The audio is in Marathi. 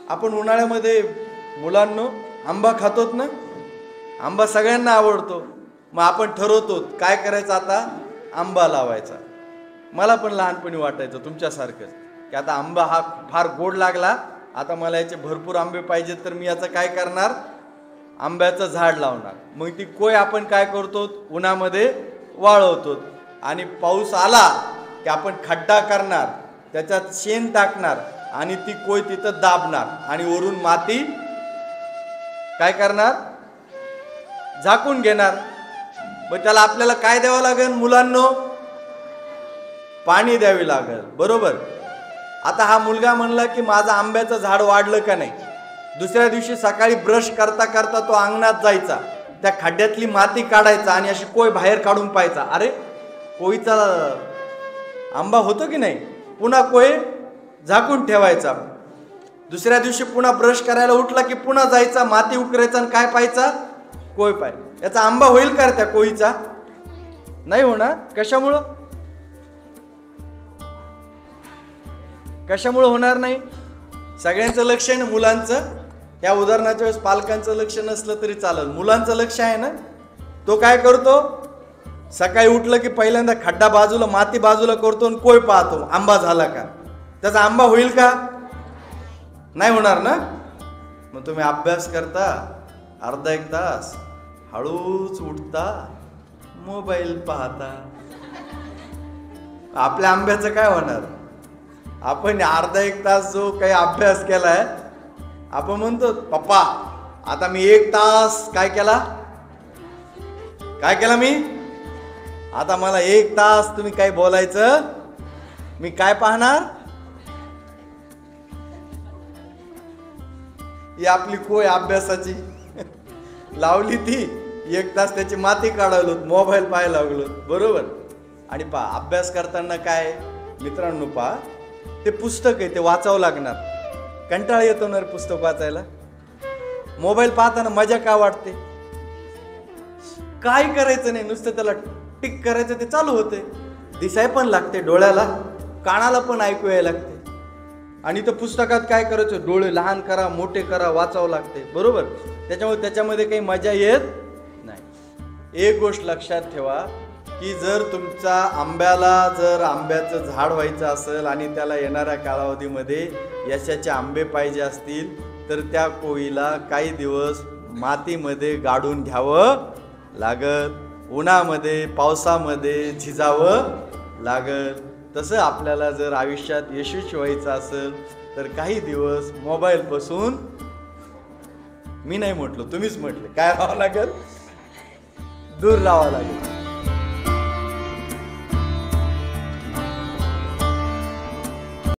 आपण उन्हाळ्यामध्ये मुलांनो आंबा खातोत ना, आंबा सगळ्यांना आवडतो. मग आपण ठरवतो काय करायचं, आता आंबा लावायचा. मला पण लहानपणी वाटायचं तुमच्यासारखंच की आता आंबा हा फार गोड लागला, आता मला याचे भरपूर आंबे पाहिजेत, तर मी याचं काय करणार, आंब्याचं झाड लावणार. मग ती कोय आपण काय करतो, उन्हामध्ये वाळवतो आणि पाऊस आला की आपण खड्डा करणार, त्याच्यात शेण टाकणार आणि ती कोय तिथं दाबणार आणि वरून माती काय करणार, झाकून घेणार. मग त्याला आपल्याला काय द्यावं लागेल मुलांनो, पाणी द्यावी लागेल, बरोबर. आता हा मुलगा म्हणला की माझं आंब्याचं झाड वाढलं का नाही. दुसऱ्या दिवशी सकाळी ब्रश करता करता तो अंगणात जायचा, त्या खड्ड्यातली माती काढायचा आणि अशी कोय बाहेर काढून पाहायचा, अरे कोयीचा आंबा होतो की नाही. पुन्हा कोय झाकून ठेवायचा. दुसऱ्या दिवशी पुन्हा ब्रश करायला उठला की पुन्हा जायचा, माती उकरायचा आणि काय पाहायचा, कोय पाय. याचा आंबा होईल का त्या कोयीचा, नाही होणार. कशामुळं, कशामुळं होणार नाही. सगळ्यांचं लक्ष आहे ना मुलांचं. या उदाहरणाच्या वेळेस पालकांचं लक्ष नसलं तरी चालेल, मुलांचं लक्ष आहे ना. तो काय करतो, सकाळी उठलं की पहिल्यांदा खड्डा बाजूला, माती बाजूला करतो आणि कोय पाहतो आंबा झाला का. त्याचा आंबा होईल का, नाही होणार ना. मग तुम्ही अभ्यास करता अर्धा एक तास, हळूच उठता, मोबाईल पाहता, आपल्या आंब्याचं काय होणार. आपण अर्धा एक तास जो काही अभ्यास केलाय, आपण म्हणतो पप्पा आता मी 1 तास काय केला, काय केला मी, आता मला 1 तास तुम्ही काय बोलायचं, मी काय पाहणार. ही आपली कोय अभ्यासाची लावली, ती 1 तास त्याची माती काढवलो, मोबाईल पाहायला लागलो, बरोबर. आणि पहा अभ्यास करताना काय मित्रांनो, पहा ते पुस्तक आहे ते वाचावं लागणार. कंटाळा येतो ना पुस्तक वाचायला. मोबाईल पाहताना मजा का वाटते, काय करायचं नाही, नुसतं त्याला टिक करायचं, ते चालू होते. दिसाय पण लागते डोळ्याला, कानाला पण ऐकू यायला लागते. आणि तर पुस्तकात काय करायचं, डोळे लहान करा मोठे करा, वाचावं लागते, बरोबर. त्याच्यामुळे त्याच्यामध्ये काही मजा येत नाही. एक गोष्ट लक्षात ठेवा की जर तुमच्या आंब्याचं झाड व्हायचं असेल आणि त्याला येणाऱ्या कालावधीमध्ये यशाचे आंबे पाहिजे असतील, तर त्या कोयीला काही दिवस मातीमध्ये गाडून घ्यावं लागल, उन्हामध्ये पावसामध्ये झिजावं लागल. तसं आपल्याला जर आयुष्यात यशस्वी व्हायचं असेल तर काही दिवस मोबाईलपासून, मी नाही म्हटलो तुम्हीच म्हटले, काय राहावं लागेल, दूर राहावं लागेल.